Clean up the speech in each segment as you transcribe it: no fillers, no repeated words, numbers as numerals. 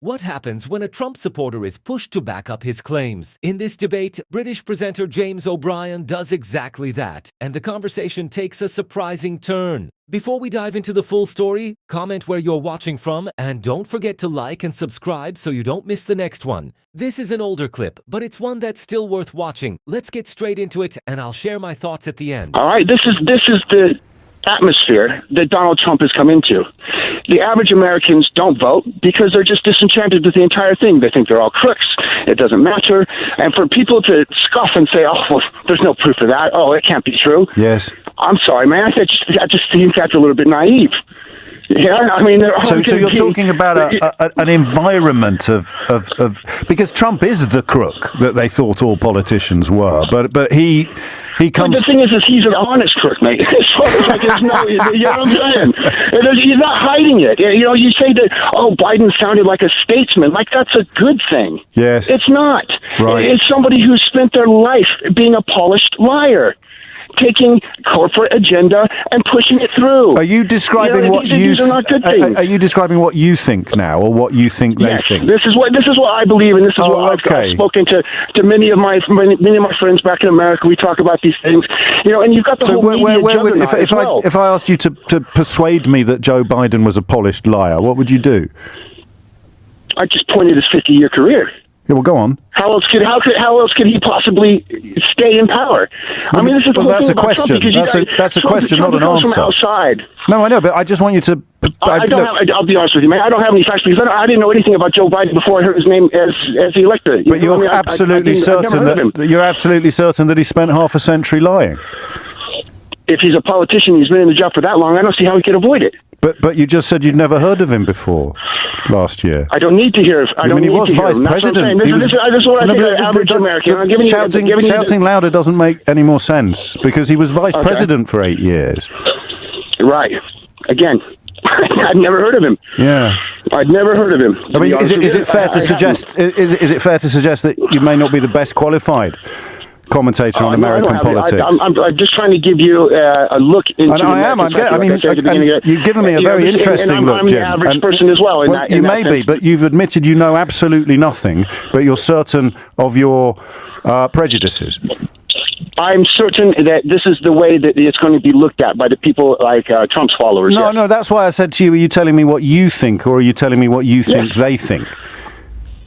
What happens when a Trump supporter is pushed to back up his claims? In this debate, British presenter James O'Brien does exactly that, and the conversation takes a surprising turn. Before we dive into the full story, comment where you're watching from, and don't forget to like and subscribe so you don't miss the next one. This is an older clip, but it's one that's still worth watching. Let's get straight into it, and I'll share my thoughts at the end. All right, this is the atmosphere that Donald Trump has come into. The average Americans don't vote because they're just disenchanted with the entire thing. They think they're all crooks. It doesn't matter. And for people to scoff and say, oh, well, there's no proof of that. Oh, it can't be true. Yes. I'm sorry, man. I just think that's a little bit naive. Yeah, I mean... So you're talking about an environment of... Because Trump is the crook that they thought all politicians were, but he comes... But the thing is he's an honest crook, mate. You know what I'm saying? He's not hiding it. You know, you say that, oh, Biden sounded like a statesman. Like, that's a good thing. Yes. It's not. Right. It's somebody who spent their life being a polished liar, taking corporate agenda and pushing it through. Are you describing these are not good things. Are you describing what you think now, or what you think they think? This is what I believe, and this is what I've spoken to many of my friends back in America. We talk about these things, you know, and you've got the whole media juggernaut as well. If I asked you to persuade me that Joe Biden was a polished liar, what would you do? I just pointed his 50-year career. Yeah, well, go on. How else could he possibly stay in power? I mean, this is the whole that's thing a question. That's a question, not an answer. From outside. No, I know, but I just want you to. I'll be honest with you, man. I don't have any facts because I didn't know anything about Joe Biden before I heard his name as the elector. But you're absolutely certain that he spent half a century lying. If he's a politician, he's been in the job for that long. I don't see how he could avoid it. But you just said you'd never heard of him before last year. I don't need to hear. He was vice president. This is what I think of average American. Shouting louder doesn't make any more sense because he was vice president for 8 years. Right. Again, I'd never heard of him. Yeah. I'd never heard of him. I mean, is it fair to suggest? Is it fair to suggest that you may not be the best qualified commentator on American politics? I'm just trying to give you a look into. And I am. You've given me a very interesting look, Jim. I'm the average person as well. You may be, but you've admitted you know absolutely nothing, but you're certain of your prejudices. I'm certain that this is the way that it's going to be looked at by the people like Trump's followers. No, that's why I said to you, are you telling me what you think, or are you telling me what you think they think?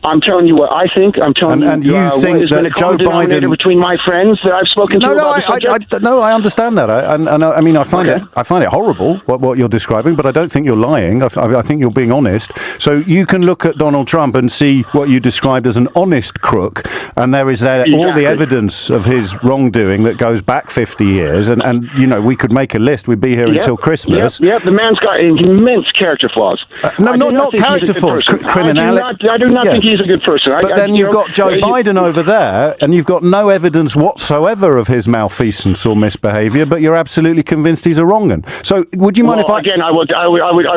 I'm telling you what I think. I'm telling you think that Joe Biden, between my friends that I've spoken to about the subject. I understand that. I find it horrible what you're describing, but I don't think you're lying. I think you're being honest. So you can look at Donald Trump and see what you described as an honest crook, and there is all the evidence of his wrongdoing that goes back 50 years, and you know, we could make a list. We'd be here until Christmas. Yep, the man's got immense character flaws. Not character flaws, criminality. I do not think he's a good person. But then you've got Joe Biden over there, and you've got no evidence whatsoever of his malfeasance or misbehaviour, but you're absolutely convinced he's a wrong-un. So would you mind if I... Again, I would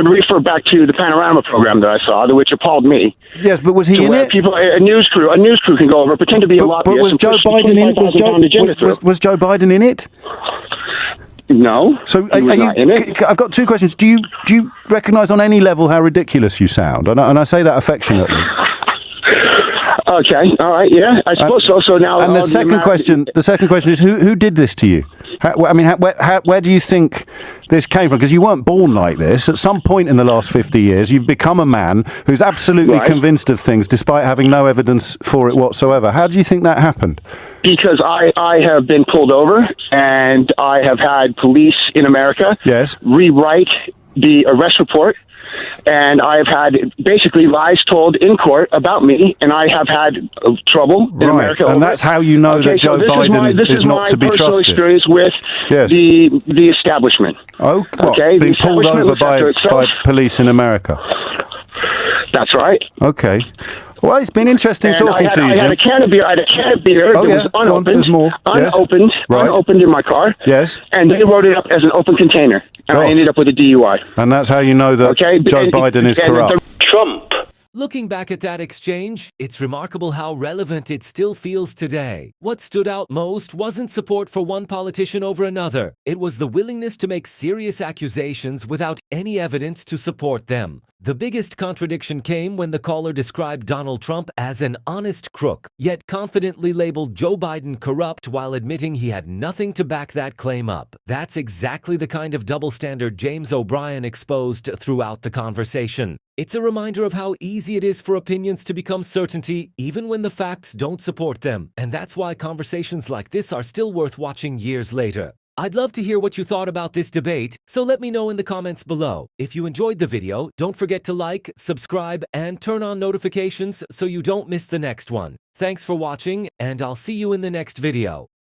refer back to the Panorama program that I saw, which appalled me. Yes, but was he in it? A news crew can go over, pretend to be a lobbyist. But was Joe Biden in it? Was Joe Biden in it? No. So I've got two questions. Do you recognise on any level how ridiculous you sound? And I say that affectionately. Okay. All right. Yeah, I suppose so. So now, and the second question is who did this to you? Where do you think this came from? Because you weren't born like this. At some point in the last 50 years, you've become a man who's absolutely convinced of things, despite having no evidence for it whatsoever. How do you think that happened? Because I have been pulled over, and I have had police in America rewrite the arrest report. And I've had basically lies told in court about me, and I have had trouble in America. And that's how you know that Joe Biden is not to be trusted. This is my personal experience with the establishment. Oh, being pulled over by police in America. That's right. Okay. Well, it's been interesting talking to you, Jim. I had a can of beer. It was unopened. There's more. Unopened in my car. Yes. And they wrote it up as an open container. And I ended up with a DUI. And that's how you know that Joe Biden is corrupt. Trump Looking back at that exchange, it's remarkable how relevant it still feels today. What stood out most wasn't support for one politician over another. It was the willingness to make serious accusations without any evidence to support them. The biggest contradiction came when the caller described Donald Trump as an honest crook, yet confidently labeled Joe Biden corrupt while admitting he had nothing to back that claim up. That's exactly the kind of double standard James O'Brien exposed throughout the conversation. It's a reminder of how easy it is for opinions to become certainty even when the facts don't support them, and that's why conversations like this are still worth watching years later. I'd love to hear what you thought about this debate, so let me know in the comments below. If you enjoyed the video, don't forget to like, subscribe, and turn on notifications so you don't miss the next one. Thanks for watching, and I'll see you in the next video.